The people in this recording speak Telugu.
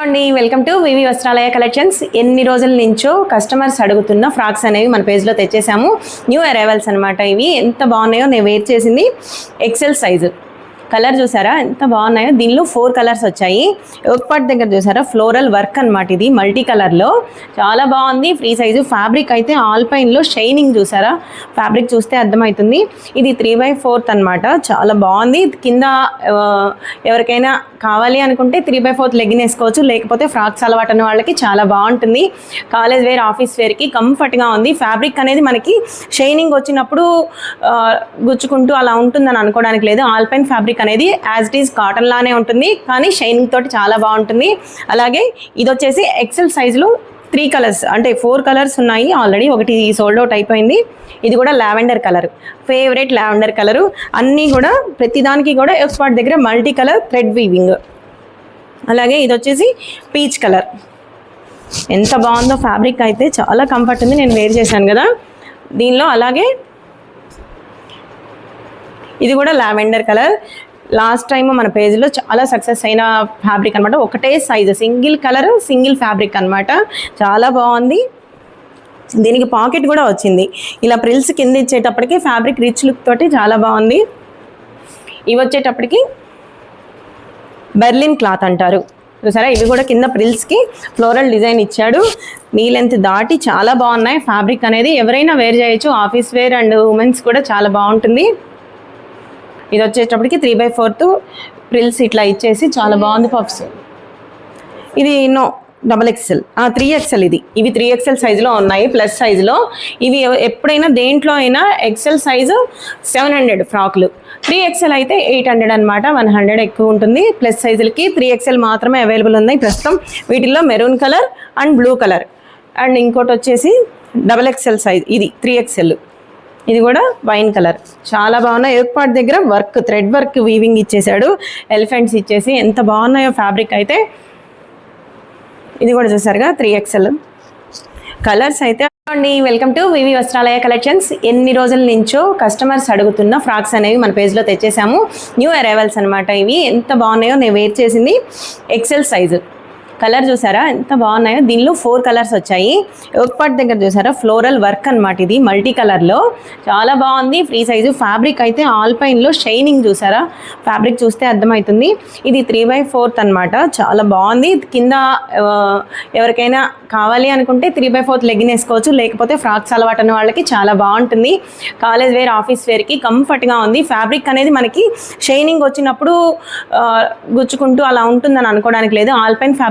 అండి వెల్కమ్ టు వివి వస్త్రాలయ కలెక్షన్స్. ఎన్ని రోజుల నుంచో కస్టమర్స్ అడుగుతున్న ఫ్రాక్స్ అనేవి మన పేజ్లో తెచ్చేసాము. న్యూ అరైవల్స్ అనమాట. ఇవి ఎంత బాగున్నాయో నేను వేర్ చేసింది ఎక్సెల్ సైజు. కలర్ చూసారా ఎంత బాగున్నాయో. దీనిలో 4 కలర్స్ వచ్చాయి. ఒక పార్ట్ దగ్గర చూసారా ఫ్లోరల్ వర్క్ అనమాట. ఇది మల్టీ కలర్లో చాలా బాగుంది. Free size. ఫ్యాబ్రిక్ అయితే ఆల్పైన్లో షైనింగ్ చూసారా, ఫ్యాబ్రిక్ చూస్తే అర్థమవుతుంది. ఇది 3/4 అనమాట. చాలా బాగుంది. కింద ఎవరికైనా కావాలి అనుకుంటే 3/4 లెగ్గిన్ వేసుకోవచ్చు, లేకపోతే ఫ్రాక్స్ అలవాటు అన్న వాళ్ళకి చాలా బాగుంటుంది. కాలేజ్ వేర్, ఆఫీస్ వేర్కి కంఫర్ట్గా ఉంది. ఫ్యాబ్రిక్ అనేది మనకి షైనింగ్ వచ్చినప్పుడు గుచ్చుకుంటూ అలా ఉంటుందని అనుకోవడానికి లేదు. ఆల్పైన్ ఫ్యాబ్రిక్ అనేది యాజ్ ఇట్ ఈజ్ కాటన్ లానే ఉంటుంది, కానీ షైనింగ్ తోటి చాలా బాగుంటుంది. అలాగే ఇది వచ్చేసి ఎక్సెల్ సైజులో 3 కలర్స్ అంటే 4 కలర్స్ ఉన్నాయి ఆల్రెడీ. ఒకటి సోల్డ్ అవుట్ అయిపోయింది. ఇది కూడా lavender colour, favourite lavender colour. అన్నీ కూడా ప్రతిదానికి కూడా ఎక్స్పర్ట్ దగ్గర మల్టీ కలర్ థ్రెడ్ వీవింగ్. అలాగే ఇది వచ్చేసి పీచ్ కలర్. ఎంత బాగుందో ఫ్యాబ్రిక్ అయితే, చాలా కంఫర్ట్ ఉంది. నేను వేర్ చేశాను కదా దీనిలో. అలాగే ఇది కూడా లావెండర్ కలర్. లాస్ట్ టైం మన పేజ్లో చాలా సక్సెస్ అయిన ఫ్యాబ్రిక్ అనమాట. ఒకటే size, single colour, single fabric అనమాట. చాలా బాగుంది. దీనికి పాకెట్ కూడా వచ్చింది. ఇలా ప్రిల్స్ కింద ఇచ్చేటప్పటికి ఫ్యాబ్రిక్ రిచ్ లుక్ తోటి చాలా బాగుంది. ఇవి వచ్చేటప్పటికి బెర్లిన్ క్లాత్ అంటారు చూసారా. ఇవి కూడా కింద ప్రిల్స్కి ఫ్లోరల్ డిజైన్ ఇచ్చాడు. నీ లెంత్ దాటి చాలా బాగున్నాయి. ఫ్యాబ్రిక్ అనేది ఎవరైనా వేర్ చేయొచ్చు. ఆఫీస్ వేర్ అండ్ ఉమెన్స్ కూడా చాలా బాగుంటుంది. ఇది వచ్చేటప్పటికి 3/4 ప్రిల్స్ ఇట్లా ఇచ్చేసి చాలా బాగుంది. పఫ్స్ ఇది XXL 3XL. ఇవి 3XL సైజులో ఉన్నాయి, ప్లస్ సైజులో. ఇవి ఎప్పుడైనా దేంట్లో అయినా ఎక్సెల్ సైజు 700 ఫ్రాక్లు, 3XL అయితే 800 అనమాట. 100 ఎక్కువ ఉంటుంది. ప్లస్ సైజులకి 3XL మాత్రమే అవైలబుల్ ఉన్నాయి ప్రస్తుతం. వీటిల్లో maroon colour and blue colour and ఇంకోటి వచ్చేసి XXL సైజ్. ఇది 3XL. ఇది కూడా వైన్ కలర్. చాలా బాగున్నాయి. ఎగ్ పార్ట్ దగ్గర వర్క్, థ్రెడ్ వర్క్ వీవింగ్ ఇచ్చేసాడు. ఎలిఫెంట్స్ ఇచ్చేసి ఎంత బాగున్నాయో ఫ్యాబ్రిక్ అయితే. ఇది కూడా చూసారుగా 3XL. కలర్స్ అయితే అండి వెల్కమ్ టు వివి వస్త్రాలయ కలెక్షన్స్. ఎన్ని రోజుల నుంచో కస్టమర్స్ అడుగుతున్న ఫ్రాక్స్ అనేవి మన పేజ్లో తెచ్చేసాము. న్యూ అరైవల్స్ అనమాట. ఇవి ఎంత బాగున్నాయో నేను వేర్ చేసింది ఎక్సెల్ సైజు. కలర్ చూసారా ఎంత బాగున్నాయో. దీనిలో 4 కలర్స్ వచ్చాయి. ఒక పార్ట్ దగ్గర చూసారా ఫ్లోరల్ వర్క్ అనమాట. ఇది మల్టీ కలర్లో చాలా బాగుంది. Free size. ఫ్యాబ్రిక్ అయితే ఆల్పైన్లో షైనింగ్ చూసారా, ఫ్యాబ్రిక్ చూస్తే అర్థమవుతుంది. ఇది 3/4 అనమాట. చాలా బాగుంది. కింద ఎవరికైనా కావాలి అనుకుంటే 3/4 లెగ్గిన్ వేసుకోవచ్చు, లేకపోతే ఫ్రాక్స్ అలవాటు అన్న వాళ్ళకి చాలా బాగుంటుంది. కాలేజ్ వేర్, ఆఫీస్ వేర్కి కంఫర్ట్గా ఉంది. ఫ్యాబ్రిక్ అనేది మనకి షైనింగ్ వచ్చినప్పుడు గుచ్చుకుంటూ అలా ఉంటుందని అనుకోవడానికి లేదు. Alpine fabric